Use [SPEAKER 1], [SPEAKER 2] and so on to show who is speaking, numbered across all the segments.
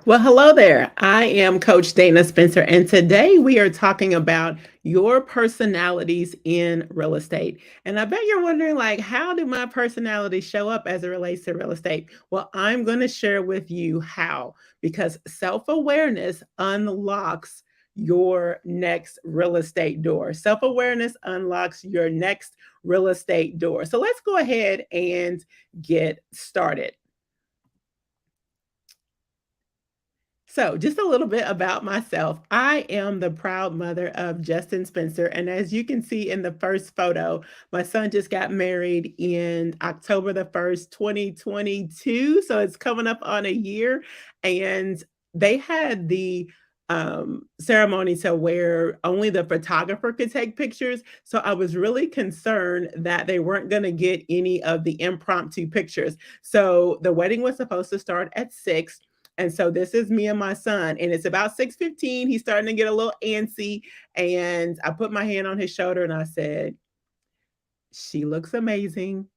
[SPEAKER 1] Well, hello there. I am Coach Dana Spencer, and today we are talking about your personalities in real estate. And I bet you're wondering, like, how do my personality show up as it relates to real estate? Well, I'm going to share with you how, because self awareness unlocks your next real estate door. Self awareness unlocks your next real estate door. So let's go ahead and get started. So, just a little bit about myself. I am the proud mother of Justin Spencer. And as you can see in the first photo, my son just got married in October 1st, 2022. So, it's coming up on a year. And they had the ceremony to where only the photographer could take pictures. So, I was really concerned that they weren't going to get any of the impromptu pictures. So, the wedding was supposed to start at 6, and so this is me and my son, and it's about 6:15. He's starting to get a little antsy, and I put my hand on his shoulder and I said, "She looks amazing.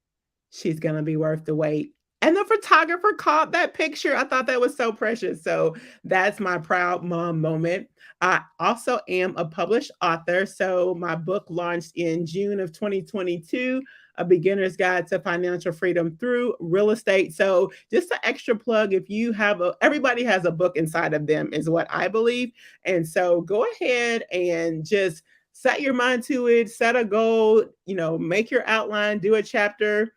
[SPEAKER 1] She's gonna be worth the wait." And the photographer caught that picture. I thought that was so precious. So that's my proud mom moment. I also am a published author. So my book launched in June of 2022, A Beginner's Guide to Financial Freedom Through Real Estate. So just an extra plug, if you have everybody has a book inside of them, is what I believe. And so go ahead and just set your mind to it, set a goal, make your outline, do a chapter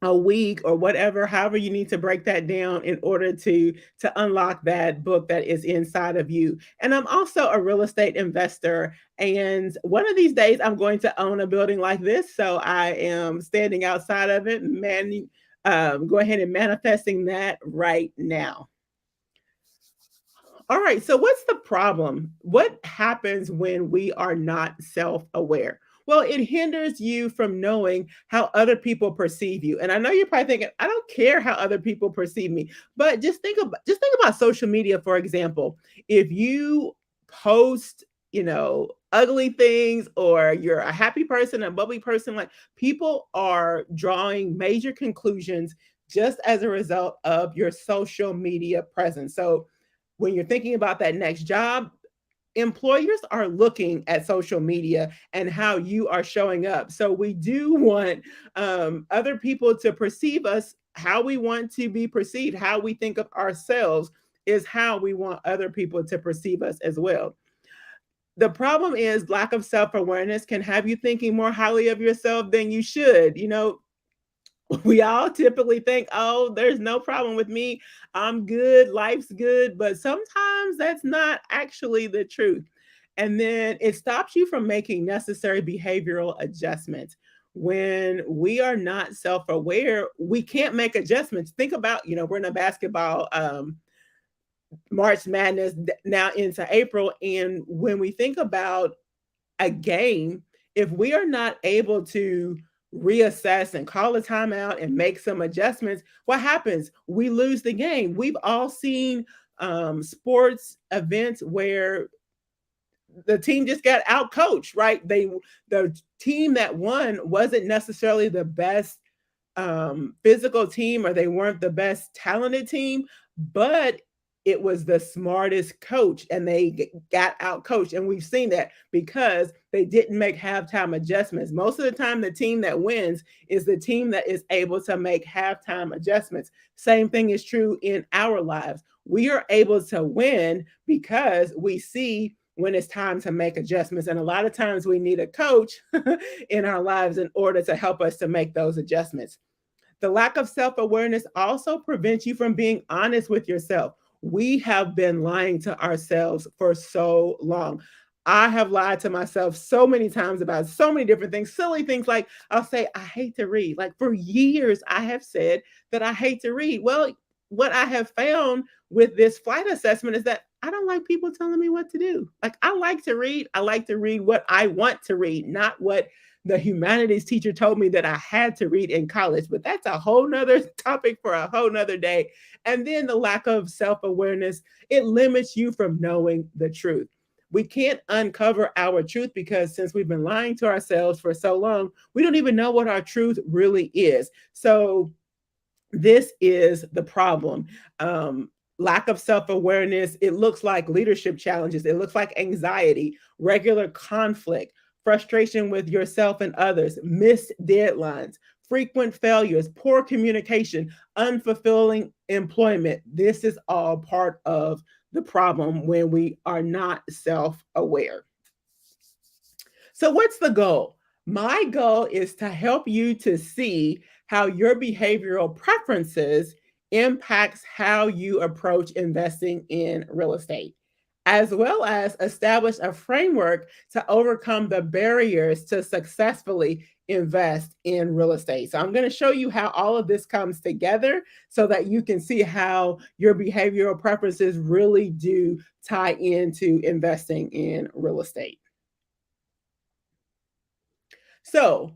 [SPEAKER 1] a week or whatever, however you need to break that down in order to unlock that book that is inside of you. And I'm also a real estate investor, and one of these days I'm going to own a building like this, so I am standing outside of it, go ahead and manifesting that right now. All right. So, what's the problem? What happens when we are not self aware? Well, it hinders you from knowing how other people perceive you. And I know you're probably thinking, I don't care how other people perceive me. But just think about social media, for example. If you post, ugly things, or you're a happy person, a bubbly person, like, people are drawing major conclusions just as a result of your social media presence. So when you're thinking about that next job, employers are looking at social media and how you are showing up. So we do want other people to perceive us how we want to be perceived. How we think of ourselves is how we want other people to perceive us as well. The problem is lack of self awareness can have you thinking more highly of yourself than you should. We all typically think, oh, there's no problem with me. I'm good. Life's good. But sometimes that's not actually the truth. And then it stops you from making necessary behavioral adjustments. When we are not self aware, we can't make adjustments. Think about, we're in a basketball March Madness now into April. And when we think about a game, if we are not able to reassess and call a timeout and make some adjustments, what happens? We lose the game. We've all seen sports events where the team just got out coached, right? The team that won wasn't necessarily the best physical team, or they weren't the best talented team, but it was the smartest coach, and they got out coached. And we've seen that because they didn't make halftime adjustments. Most of the time, the team that wins is the team that is able to make halftime adjustments. Same thing is true in our lives. We are able to win because we see when it's time to make adjustments. And a lot of times we need a coach in our lives in order to help us to make those adjustments. The lack of self awareness also prevents you from being honest with yourself. We have been lying to ourselves for so long. I have lied to myself so many times about so many different things, silly things, like I'll say, I hate to read. Like, for years, I have said that I hate to read. Well, what I have found with this flight assessment is that I don't like people telling me what to do. Like, I like to read. I like to read what I want to read, not what the humanities teacher told me that I had to read in college. But that's a whole nother topic for a whole nother day. And then the lack of self-awareness, it limits you from knowing the truth. We can't uncover our truth because since we've been lying to ourselves for so long, we don't even know what our truth really is. So this is the problem. lack of self awareness, it looks like leadership challenges, it looks like anxiety, regular conflict, frustration with yourself and others, missed deadlines, frequent failures, poor communication, unfulfilling employment. This is all part of the problem when we are not self aware. So, what's the goal? My goal is to help you to see how your behavioral preferences impacts how you approach investing in real estate, as well as establish a framework to overcome the barriers to successfully invest in real estate. So I'm going to show you how all of this comes together so that you can see how your behavioral preferences really do tie into investing in real estate. So,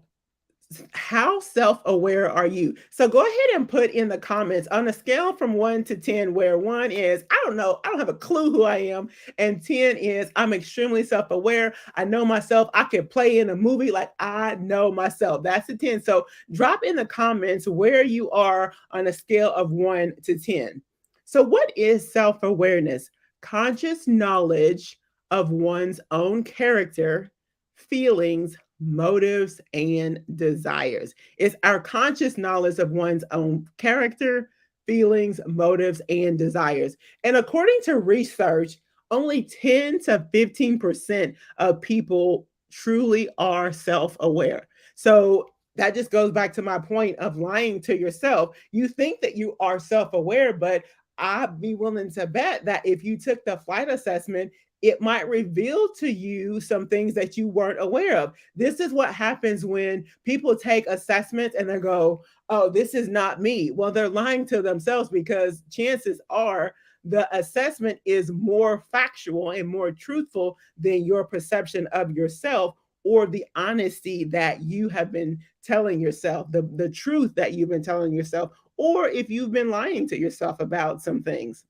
[SPEAKER 1] how self-aware are you? So go ahead and put in the comments on a scale from 1 to 10, where 1 is I don't know, I don't have a clue who I am, and 10 is I'm extremely self-aware. I know myself. I can play in a movie like I know myself. That's a 10. So drop in the comments where you are on a scale of 1 to 10. So what is self-awareness? Conscious knowledge of one's own character, feelings, motives, and desires. It's our conscious knowledge of one's own character, feelings, motives, and desires. And according to research, only 10 to 15% of people truly are self aware. So that just goes back to my point of lying to yourself. You think that you are self aware, but I'd be willing to bet that if you took the flight assessment, it might reveal to you some things that you weren't aware of. This is what happens when people take assessments and they go, oh, this is not me. Well, they're lying to themselves because chances are the assessment is more factual and more truthful than your perception of yourself or the honesty that you have been telling yourself, the truth that you've been telling yourself, or if you've been lying to yourself about some things.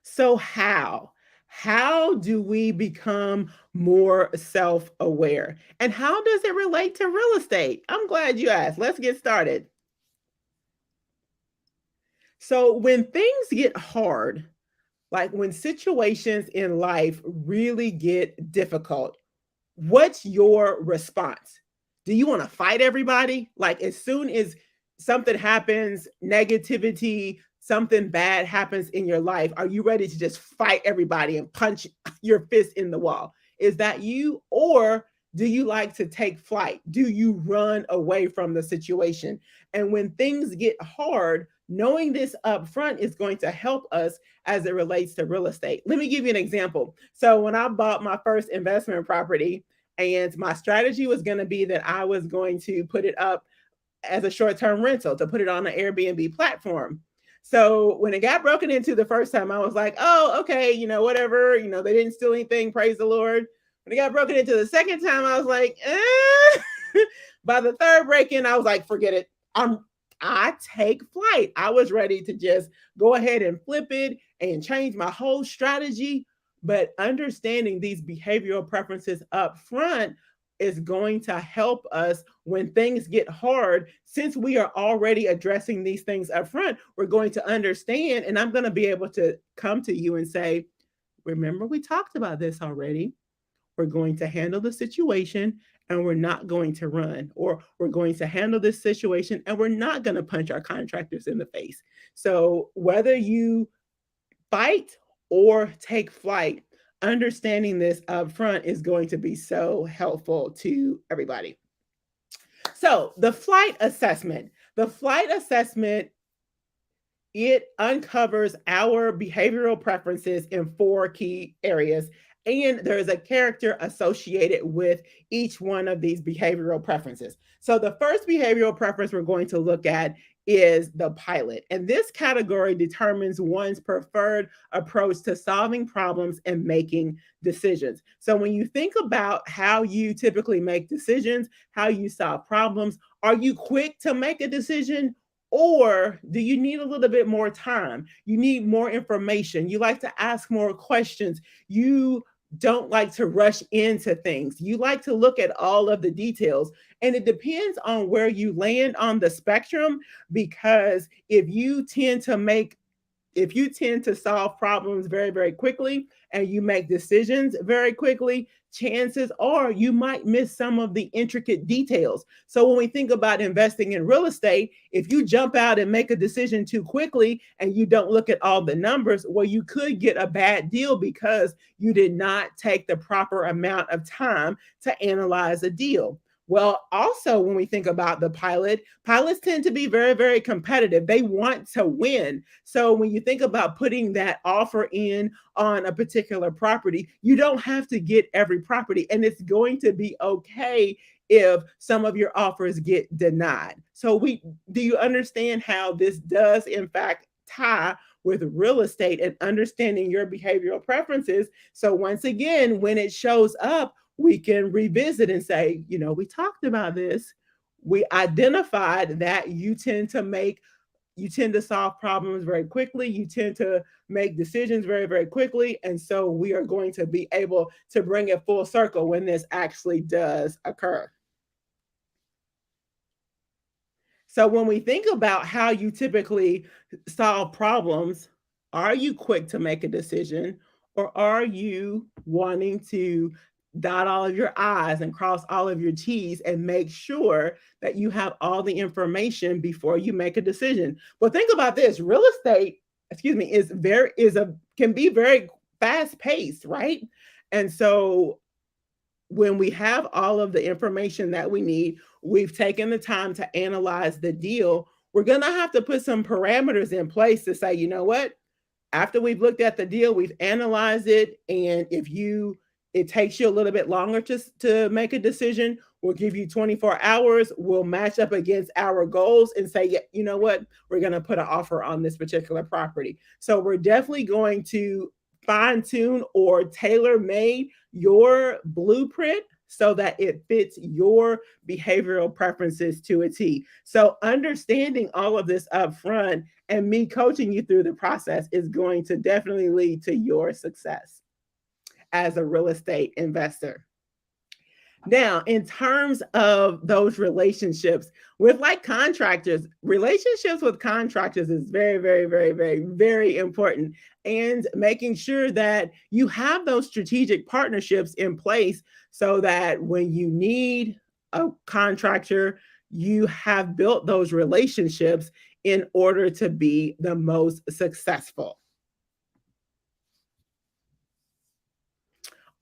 [SPEAKER 1] So, how? How do we become more self aware? And how does it relate to real estate? I'm glad you asked. Let's get started. So, when things get hard, like when situations in life really get difficult, what's your response? Do you want to fight everybody? Like as soon as something happens, negativity, something bad happens in your life, are you ready to just fight everybody and punch your fist in the wall? Is that you? Or do you like to take flight? Do you run away from the situation? And when things get hard, knowing this up front is going to help us as it relates to real estate. Let me give you an example. So when I bought my first investment property, and my strategy was going to be that I was going to put it up as a short-term rental, to put it on an Airbnb platform. So when it got broken into the first time, I was like, oh, okay, whatever, they didn't steal anything, praise the Lord. When it got broken into the second time, I was like, eh. By the third break-in, I was like, forget it. I take flight. I was ready to just go ahead and flip it and change my whole strategy. But understanding these behavioral preferences up front is going to help us when things get hard. Since we are already addressing these things up front, we're going to understand, and I'm going to be able to come to you and say, remember, we talked about this already. We're going to handle the situation and we're not going to run, or we're going to handle this situation and we're not going to punch our contractors in the face. So whether you fight or take flight, understanding this up front is going to be so helpful to everybody. So the flight assessment. The flight assessment, it uncovers our behavioral preferences in 4 key areas. And there's a character associated with each one of these behavioral preferences. So, the first behavioral preference we're going to look at is the pilot. And this category determines one's preferred approach to solving problems and making decisions. So, when you think about how you typically make decisions, how you solve problems, are you quick to make a decision? Or do you need a little bit more time? You need more information. You like to ask more questions. You don't like to rush into things. You like to look at all of the details. And it depends on where you land on the spectrum, because if you tend to solve problems very, very quickly and you make decisions very quickly, chances are you might miss some of the intricate details. So, when we think about investing in real estate, if you jump out and make a decision too quickly and you don't look at all the numbers, well, you could get a bad deal because you did not take the proper amount of time to analyze a deal. Well, also, when we think about the pilots tend to be very, very competitive. They want to win. So when you think about putting that offer in on a particular property, you don't have to get every property, and it's going to be okay if some of your offers get denied. So we do you understand how this does in fact tie with real estate and understanding your behavioral preferences? So once again, when it shows up, we can revisit and say, we talked about this. We identified that you tend to solve problems very quickly. You tend to make decisions very, very quickly. And so we are going to be able to bring it full circle when this actually does occur. So when we think about how you typically solve problems, are you quick to make a decision, or are you wanting to dot all of your I's and cross all of your T's and make sure that you have all the information before you make a decision? Well, think about this. Real estate, excuse me, is a can be very fast paced, right? And so when we have all of the information that we need, we've taken the time to analyze the deal, we're going to have to put some parameters in place to say, you know what? After we've looked at the deal, we've analyzed it, and if you it takes you a little bit longer to make a decision, we'll give you 24 hours. We'll match up against our goals and say, yeah, you know what? We're going to put an offer on this particular property. So we're definitely going to fine tune or tailor made your blueprint so that it fits your behavioral preferences to a T. So understanding all of this up front and me coaching you through the process is going to definitely lead to your success as a real estate investor. Now, in terms of those relationships with like contractors, relationships with contractors is very, very, very, very, very important. And making sure that you have those strategic partnerships in place so that when you need a contractor, you have built those relationships in order to be the most successful.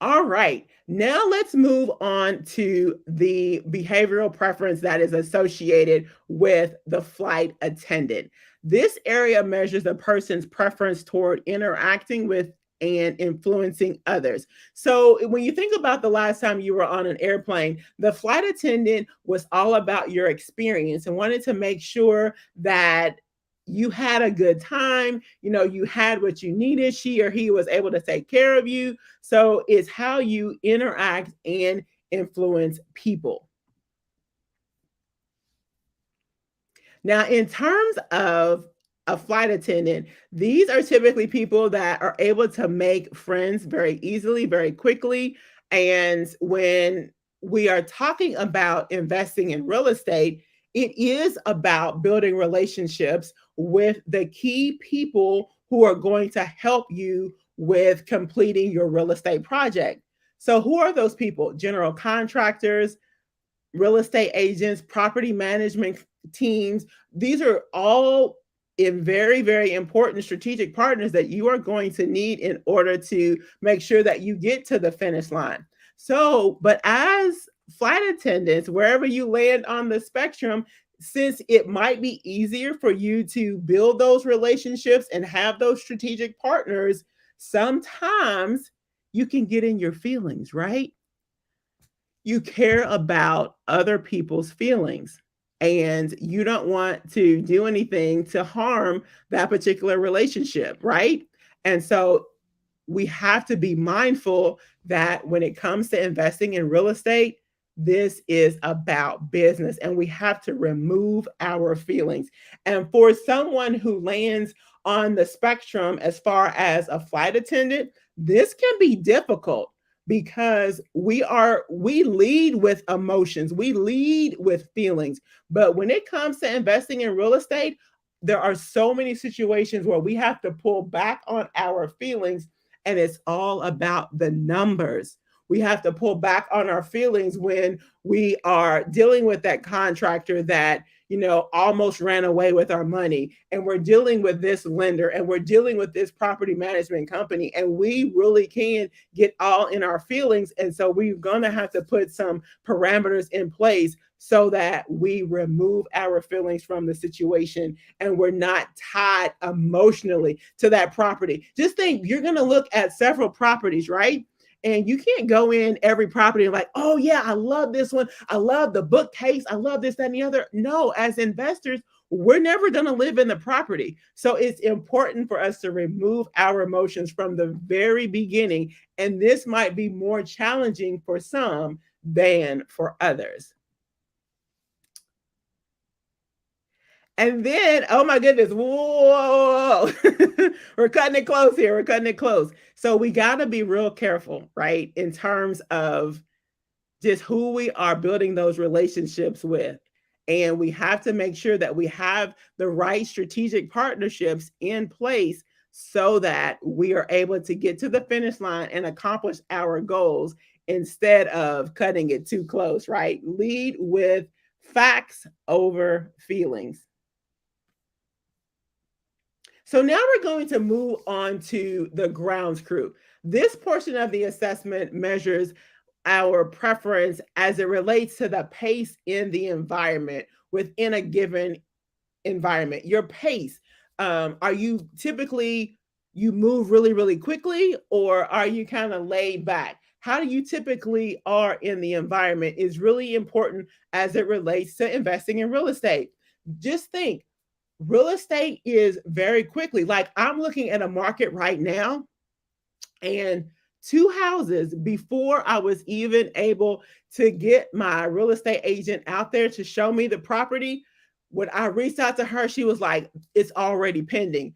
[SPEAKER 1] All right. Now let's move on to the behavioral preference that is associated with the flight attendant. This area measures a person's preference toward interacting with and influencing others. So, when you think about the last time you were on an airplane, the flight attendant was all about your experience and wanted to make sure that you had a good time, you had what you needed. She or he was able to take care of you. So it's how you interact and influence people. Now, in terms of a flight attendant, these are typically people that are able to make friends very easily, very quickly. And when we are talking about investing in real estate, it is about building relationships with the key people who are going to help you with completing your real estate project. So, who are those people? General contractors, real estate agents, property management teams. These are all in very, very important strategic partners that you are going to need in order to make sure that you get to the finish line. So, but as flight attendants, wherever you land on the spectrum, since it might be easier for you to build those relationships and have those strategic partners, sometimes you can get in your feelings, right? You care about other people's feelings and you don't want to do anything to harm that particular relationship, right? And so we have to be mindful that when it comes to investing in real estate, this is about business and we have to remove our feelings. And for someone who lands on the spectrum as far as a flight attendant, this can be difficult. because we lead with emotions, we lead with feelings. But when it comes to investing in real estate, there are so many situations where we have to pull back on our feelings, and it's all about the numbers. We have to pull back on our feelings when we are dealing with that contractor that, almost ran away with our money, and we're dealing with this lender, and we're dealing with this property management company, and we really can get all in our feelings. And so we're going to have to put some parameters in place so that we remove our feelings from the situation and we're not tied emotionally to that property. Just think, you're going to look at several properties, right? And you can't go in every property and like, oh yeah, I love this one. I love the bookcase. I love this, that, and the other. No, as investors, we're never going to live in the property. So it's important for us to remove our emotions from the very beginning. And this might be more challenging for some than for others. And then, oh my goodness, whoa, we're cutting it close here. We're cutting it close. So we got to be real careful, right? In terms of just who we are building those relationships with. And we have to make sure that we have the right strategic partnerships in place so that we are able to get to the finish line and accomplish our goals instead of cutting it too close, right? Lead with facts over feelings. So now we're going to move on to the grounds crew. This portion of the assessment measures our preference as it relates to the pace in the environment within a given environment. Your pace. Are you typically, you move really, really quickly, or are you kind of laid back? How do you typically are in the environment is really important as it relates to investing in real estate. Just think, real estate is very quickly. Like, I'm looking at a market right now, and two houses before I was even able to get my real estate agent out there to show me the property. When I reached out to her, she was like, it's already pending.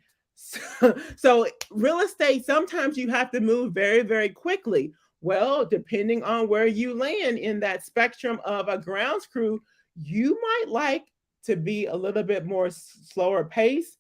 [SPEAKER 1] So real estate, sometimes you have to move very, very quickly. Well, depending on where you land in that spectrum of a grounds crew, you might like to be a little bit more slower pace.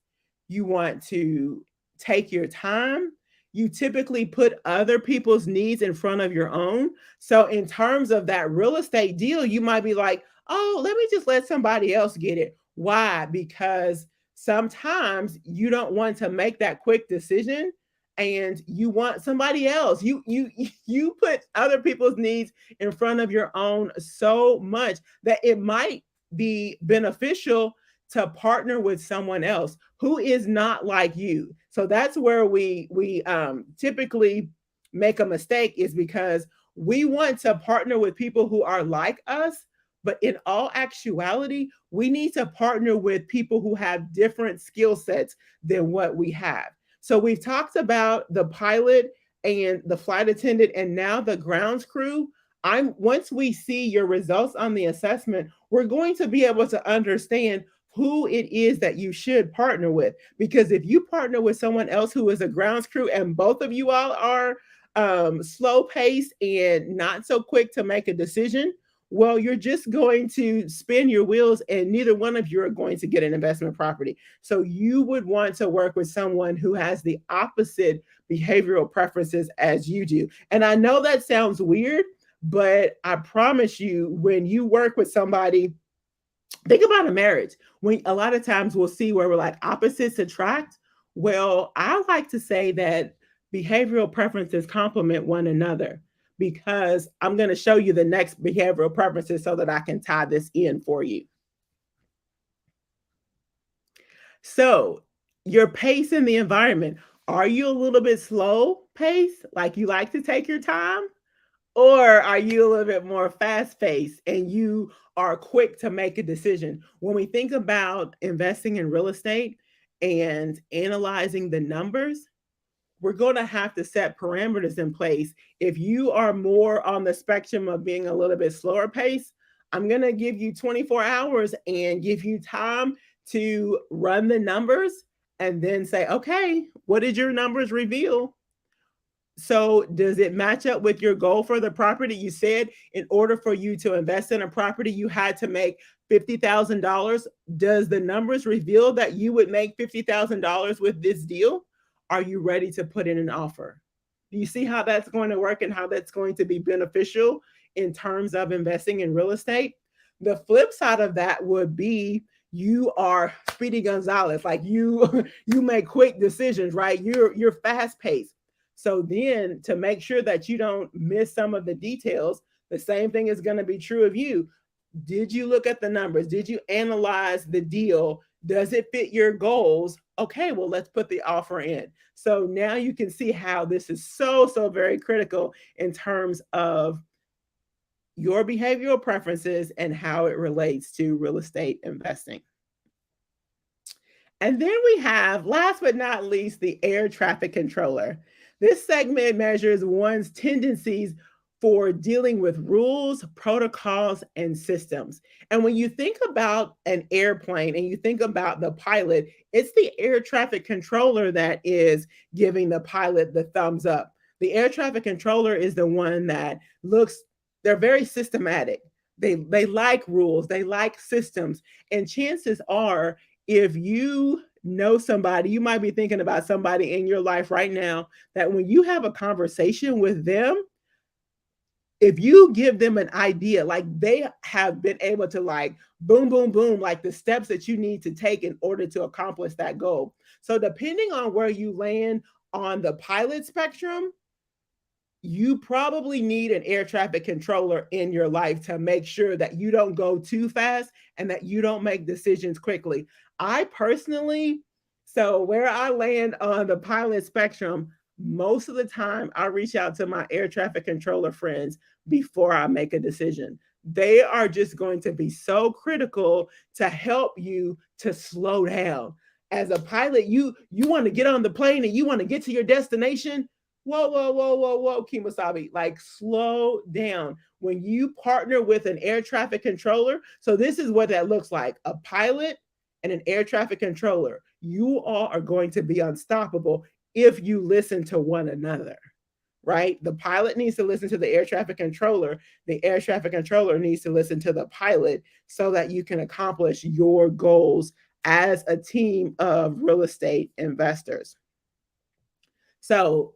[SPEAKER 1] You want to take your time. You typically put other people's needs in front of your own. So, in terms of that real estate deal, you might be like, oh, let me just let somebody else get it. Why? Because sometimes you don't want to make that quick decision and you want somebody else. You put other people's needs in front of your own so much that it might be beneficial to partner with someone else who is not like you. So that's where we typically make a mistake, is because we want to partner with people who are like us, but in all actuality, we need to partner with people who have different skill sets than what we have. So we've talked about the pilot and the flight attendant and now the grounds crew. I'm Once we see your results on the assessment, we're going to be able to understand who it is that you should partner with. Because if you partner with someone else who is a grounds crew and both of you all are slow paced and not so quick to make a decision, well, you're just going to spin your wheels and neither one of you are going to get an investment property. So you would want to work with someone who has the opposite behavioral preferences as you do. And I know that sounds weird, but I promise you, when you work with somebody, think about a marriage. When a lot of times we'll see where we're like opposites attract. Well, I like to say that behavioral preferences complement one another, because I'm going to show you the next behavioral preferences so that I can tie this in for you. So, your pace in the environment, are you a little bit slow pace? Like, you like to take your time? Or are you a little bit more fast paced and you are quick to make a decision? When we think about investing in real estate and analyzing the numbers, we're going to have to set parameters in place. If you are more on the spectrum of being a little bit slower pace, I'm going to give you 24 hours and give you time to run the numbers and then say, okay, what did your numbers reveal? So, does it match up with your goal for the property? You said in order for you to invest in a property, you had to make $50,000. Does the numbers reveal that you would make $50,000 with this deal? Are you ready to put in an offer? Do you see how that's going to work and how that's going to be beneficial in terms of investing in real estate? The flip side of that would be you are Speedy Gonzalez, like you make quick decisions, right? You're fast paced. So then to make sure that you don't miss some of the details, the same thing is going to be true of you. Did you look at the numbers? Did you analyze the deal? Does it fit your goals? Okay, well, let's put the offer in. So now you can see how this is so very critical in terms of your behavioral preferences and how it relates to real estate investing. And then we have, last but not least, the air traffic controller. This segment measures one's tendencies for dealing with rules, protocols, and systems. And when you think about an airplane and you think about the pilot, it's the air traffic controller that is giving the pilot the thumbs up. The air traffic controller is the one that looks, they're very systematic. They like rules, they like systems. And chances are, if you know somebody, you might be thinking about somebody in your life right now that when you have a conversation with them, if you give them an idea, like they have been able to like boom, boom, boom, like the steps that you need to take in order to accomplish that goal. So depending on where you land on the pilot spectrum, you probably need an air traffic controller in your life to make sure that you don't go too fast and that you don't make decisions quickly. I personally, so where I land on the pilot spectrum, most of the time I reach out to my air traffic controller friends before I make a decision. They are just going to be so critical to help you to slow down. As a pilot, you want to get on the plane and you want to get to your destination. Whoa, Kimasabi, like slow down. When you partner with an air traffic controller, so this is what that looks like: a pilot and an air traffic controller. You all are going to be unstoppable if you listen to one another, right? The pilot needs to listen to the air traffic controller. The air traffic controller needs to listen to the pilot so that you can accomplish your goals as a team of real estate investors. So,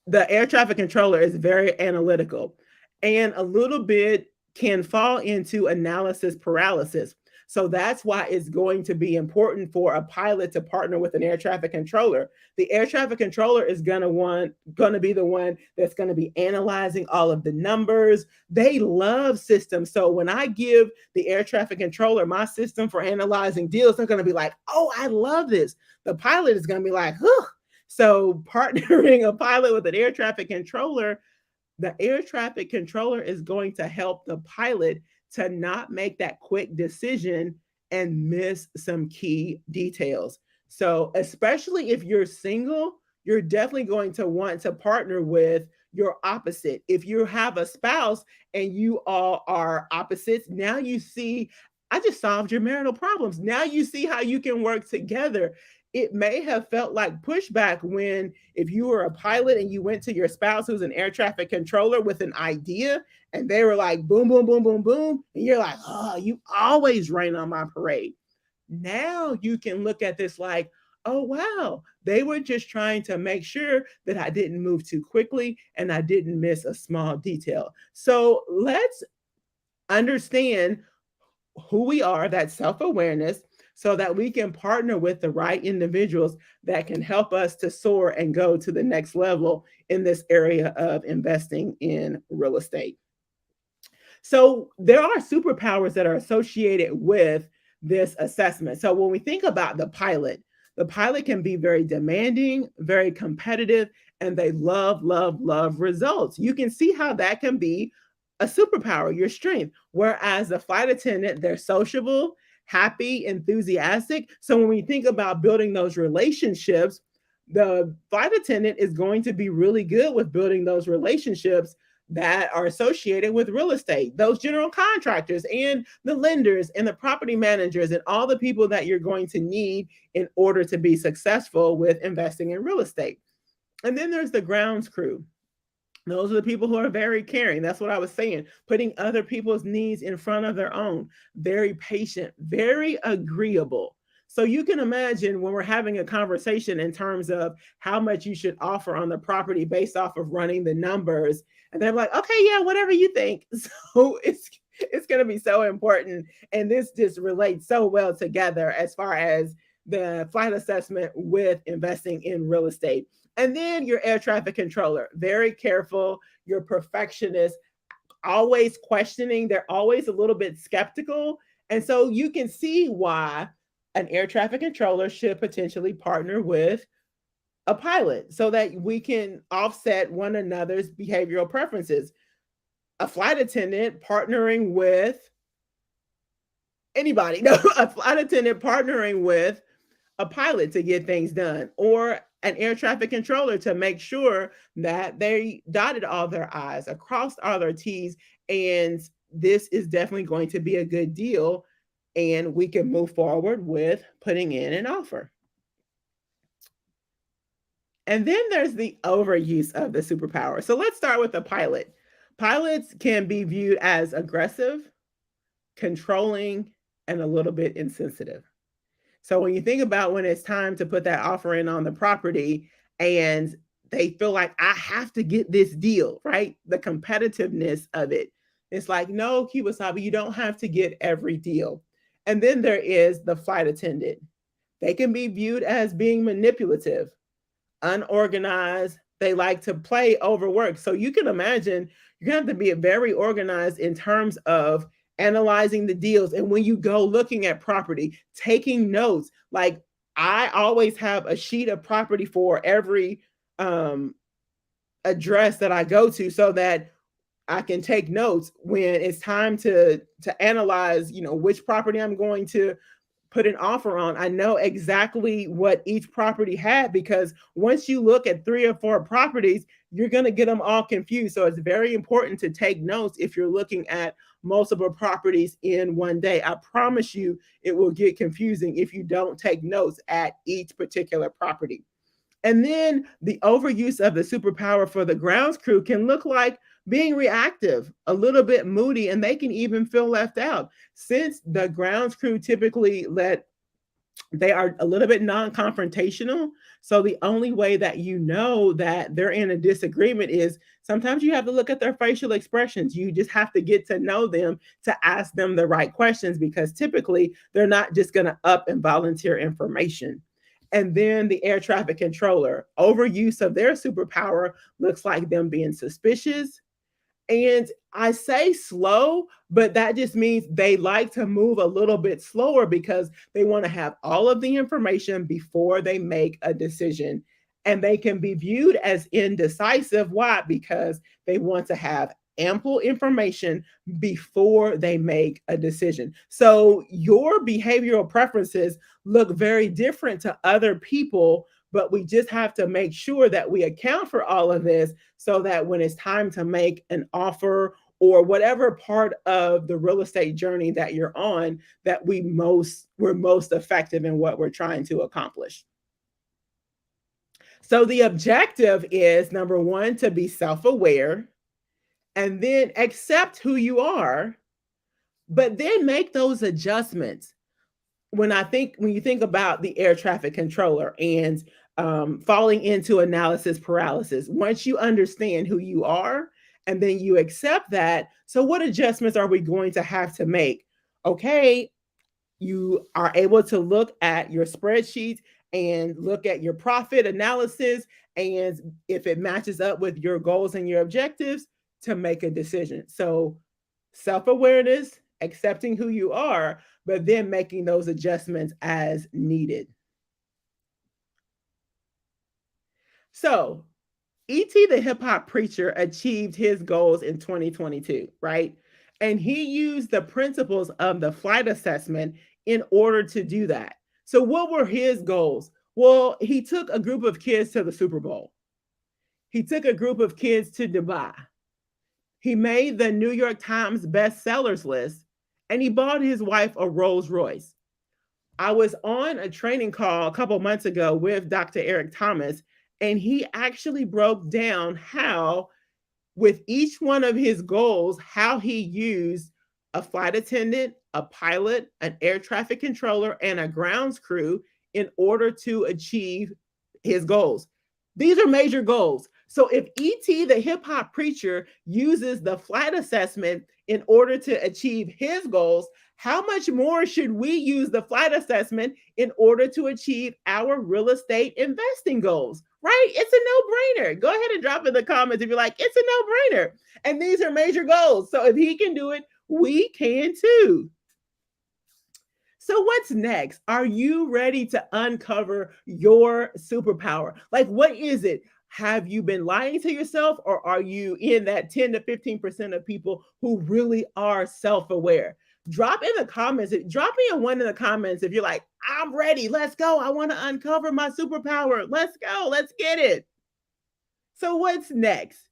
[SPEAKER 1] the air traffic controller is very analytical and a little bit can fall into analysis paralysis. So that's why it's going to be important for a pilot to partner with an air traffic controller. The air traffic controller is going to be the one that's going to be analyzing all of the numbers. They love systems. So when I give the air traffic controller my system for analyzing deals, they're going to be like, "Oh, I love this." The pilot is going to be like, "Huh." So partnering a pilot with an air traffic controller, the air traffic controller is going to help the pilot to not make that quick decision and miss some key details. So, especially if you're single, you're definitely going to want to partner with your opposite. If you have a spouse and you all are opposites, now you see, I just solved your marital problems. Now you see how you can work together. It may have felt like pushback when, if you were a pilot and you went to your spouse who's an air traffic controller with an idea and they were like, boom, boom, boom, boom, boom. And you're like, "Oh, you always rain on my parade." Now you can look at this like, "Oh, wow, they were just trying to make sure that I didn't move too quickly and I didn't miss a small detail." So let's understand who we are, that self awareness, so that we can partner with the right individuals that can help us to soar and go to the next level in this area of investing in real estate. So, there are superpowers that are associated with this assessment. So, when we think about the pilot can be very demanding, very competitive, and they love results. You can see how that can be a superpower, your strength. Whereas the flight attendant, they're sociable, happy, enthusiastic. So when we think about building those relationships, the flight attendant is going to be really good with building those relationships that are associated with real estate, those general contractors and the lenders and the property managers and all the people that you're going to need in order to be successful with investing in real estate. And then there's the grounds crew. Those are the people who are very caring. That's what I was saying. Putting other people's needs in front of their own. Very patient, very agreeable. So you can imagine when we're having a conversation in terms of how much you should offer on the property based off of running the numbers. And they're like, okay, yeah, whatever you think. So it's going to be so important. And this just relates so well together as far as the flight assessment with investing in real estate. And then your air traffic controller, very careful, your perfectionist, always questioning, they're always a little bit skeptical. And so you can see why an air traffic controller should potentially partner with a pilot so that we can offset one another's behavioral preferences. A flight attendant partnering with anybody, no, a flight attendant partnering with a pilot to get things done, or an air traffic controller to make sure that they dotted all their I's, across all their T's, and this is definitely going to be a good deal. And we can move forward with putting in an offer. And then there's the overuse of the superpower. So let's start with the pilot. Pilots can be viewed as aggressive, controlling, and a little bit insensitive. So when you think about when it's time to put that offer in on the property and they feel like I have to get this deal, right? The competitiveness of it. It's like, no, Kiwasabi, you don't have to get every deal. And then there is the flight attendant. They can be viewed as being manipulative, unorganized. They like to play overwork. So you can imagine you're going to have to be very organized in terms of analyzing the deals. And when you go looking at property, taking notes, like I always have a sheet of property for every address that I go to so that I can take notes when it's time to analyze, which property I'm going to put an offer on. I know exactly what each property had because once you look at 3 or 4 properties, you're going to get them all confused. So it's very important to take notes if you're looking at multiple properties in one day. I promise you it will get confusing if you don't take notes at each particular property. And then the overuse of the superpower for the grounds crew can look like being reactive, a little bit moody, and they can even feel left out. Since the grounds crew typically they are a little bit non-confrontational. So the only way that you know that they're in a disagreement is sometimes you have to look at their facial expressions. You just have to get to know them to ask them the right questions because typically they're not just going to up and volunteer information. And then the air traffic controller, overuse of their superpower looks like them being suspicious. And I say slow, but that just means they like to move a little bit slower because they want to have all of the information before they make a decision. And they can be viewed as indecisive. Why? Because they want to have ample information before they make a decision. So your behavioral preferences look very different to other people, but we just have to make sure that we account for all of this so that when it's time to make an offer or whatever part of the real estate journey that you're on, that we're most effective in what we're trying to accomplish. So the objective is number one, to be self-aware and then accept who you are, but then make those adjustments. When you think about the air traffic controller and falling into analysis paralysis, once you understand who you are and then you accept that, so what adjustments are we going to have to make? Okay, you are able to look at your spreadsheets and look at your profit analysis, and if it matches up with your goals and your objectives, to make a decision. So self-awareness, accepting who you are, but then making those adjustments as needed. So E.T. the hip hop preacher achieved his goals in 2022, right? And he used the principles of the flight assessment in order to do that. So, what were his goals? Well, he took a group of kids to the Super Bowl, he took a group of kids to Dubai, he made the New York Times bestsellers list, and he bought his wife a Rolls Royce. I was on a training call a couple months ago with Dr. Eric Thomas, and he actually broke down how with each one of his goals, how he used a flight attendant, a pilot, an air traffic controller, and a grounds crew in order to achieve his goals. These are major goals. So if E.T., the hip hop preacher, uses the flight assessment in order to achieve his goals, how much more should we use the flight assessment in order to achieve our real estate investing goals? Right? It's a no brainer. Go ahead and drop in the comments if you're like, it's a no brainer. And these are major goals. So if he can do it, we can too. So, what's next? Are you ready to uncover your superpower? Like, what is it? Have you been lying to yourself, or are you in that 10 to 15% of people who really are self aware? Drop in the comments. Drop me a one in the comments if you're like, I'm ready. Let's go. I want to uncover my superpower. Let's go. Let's get it. So, what's next?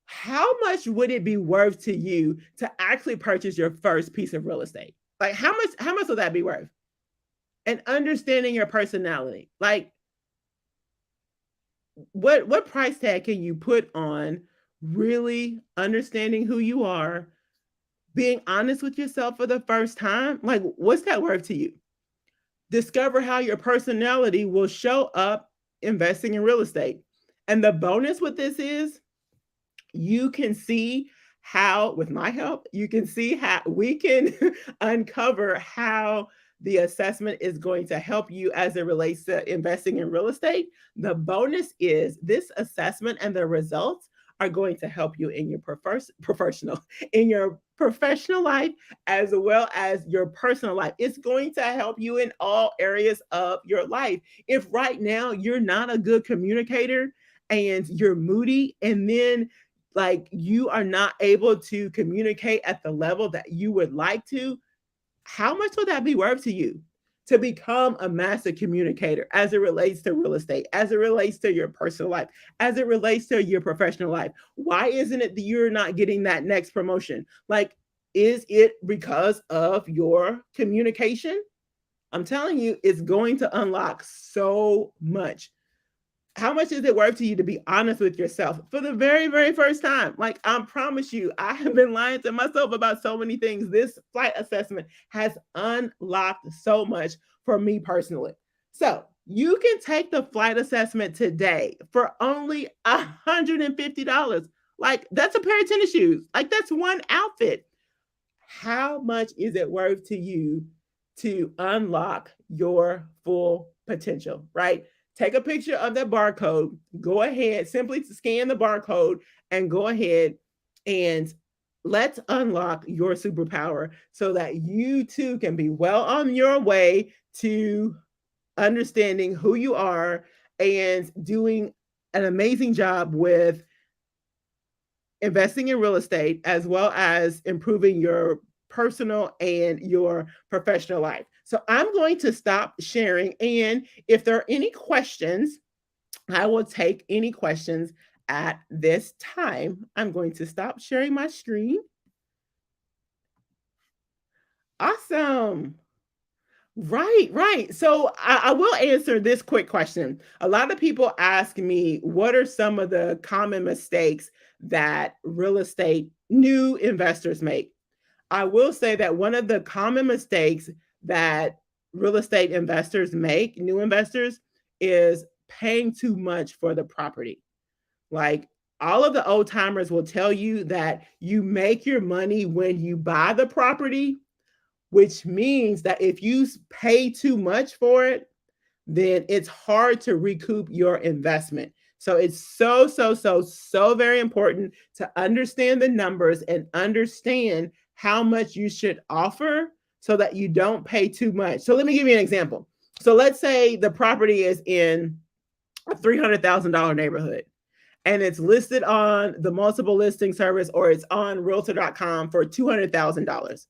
[SPEAKER 1] How much would it be worth to you to actually purchase your first piece of real estate? Like how much will that be worth? And understanding your personality. Like what price tag can you put on really understanding who you are, being honest with yourself for the first time? Like what's that worth to you? Discover how your personality will show up investing in real estate. And the bonus with this is you can see how, with my help, you can see how we can uncover how the assessment is going to help you as it relates to investing in real estate. The bonus is this assessment and the results are going to help you in your professional in your professional life as well as your personal life. It's going to help you in all areas of your life. If right now you're not a good communicator and you're moody, and then like you are not able to communicate at the level that you would like to, how much would that be worth to you to become a master communicator as it relates to real estate, as it relates to your personal life, as it relates to your professional life? Why isn't it that you're not getting that next promotion? Like, is it because of your communication? I'm telling you, it's going to unlock so much. How much is it worth to you to be honest with yourself for the very, very first time? Like, I promise you, I have been lying to myself about so many things. This flight assessment has unlocked so much for me personally. So, you can take the flight assessment today for only $150. Like, that's a pair of tennis shoes. Like, that's one outfit. How much is it worth to you to unlock your full potential, right? Take a picture of that barcode, go ahead, simply scan the barcode and go ahead and let's unlock your superpower so that you too can be well on your way to understanding who you are and doing an amazing job with investing in real estate as well as improving your personal and your professional life. So I'm going to stop sharing. And if there are any questions, I will take any questions at this time. I'm going to stop sharing my screen. Awesome. Right, right. So I will answer this quick question. A lot of people ask me, what are some of the common mistakes that real estate new investors make? I will say that one of the common mistakes that real estate investors make, new investors, is paying too much for the property. Like all of the old timers will tell you that you make your money when you buy the property, which means that if you pay too much for it, then it's hard to recoup your investment. So it's so very important to understand the numbers and understand how much you should offer so that you don't pay too much. So let me give you an example. So let's say the property is in a $300,000 neighborhood and it's listed on the multiple listing service or it's on realtor.com for $200,000,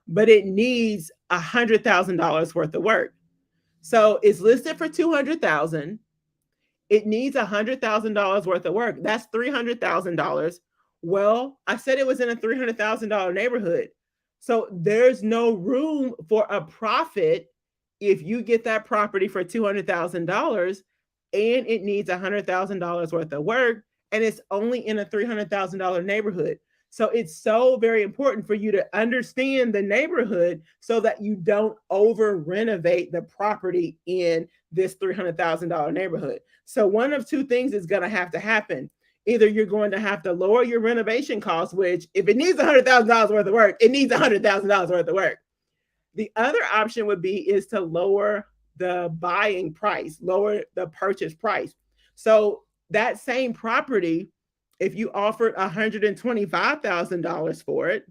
[SPEAKER 1] but it needs $100,000 worth of work. So it's listed for $200,000. It needs $100,000 worth of work. That's $300,000. Well, I said it was in a $300,000 neighborhood. So there's no room for a profit if you get that property for $200,000 and it needs $100,000 worth of work and it's only in a $300,000 neighborhood. So it's so very important for you to understand the neighborhood so that you don't over renovate the property in this $300,000 neighborhood. So one of two things is going to have to happen. Either you're going to have to lower your renovation costs, which if it needs $100,000 worth of work, it needs $100,000 worth of work. The other option would be is to lower the buying price, lower the purchase price. So that same property, if you offered $125,000 for it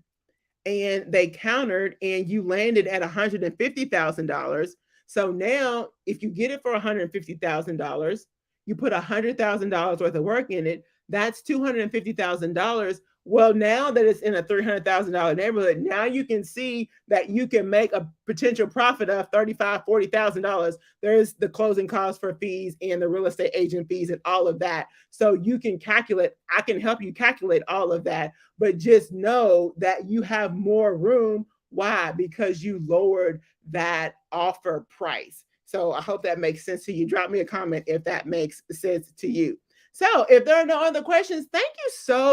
[SPEAKER 1] and they countered and you landed at $150,000. So now if you get it for $150,000, you put $100,000 worth of work in it, that's $250,000. Well, now that it's in a $300,000 neighborhood, now you can see that you can make a potential profit of $35,000, $40,000. There's the closing costs for fees and the real estate agent fees and all of that. So you can calculate, I can help you calculate all of that, but just know that you have more room. Why? Because you lowered that offer price. So I hope that makes sense to you. Drop me a comment if that makes sense to you. So if there are no other questions, thank you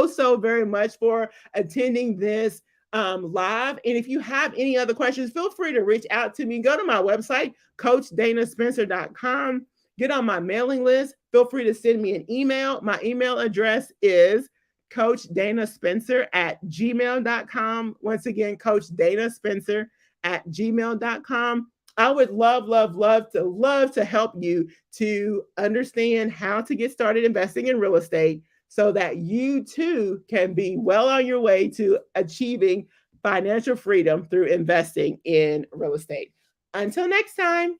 [SPEAKER 1] so very much for attending this live. And if you have any other questions, feel free to reach out to me. Go to my website, coachdana.spencer.com. Get on my mailing list. Feel free to send me an email. My email address is coachdanaspencer@gmail.com. Once again, coachdanaspencer@gmail.com. I would love to help you to understand how to get started investing in real estate so that you too can be well on your way to achieving financial freedom through investing in real estate. Until next time.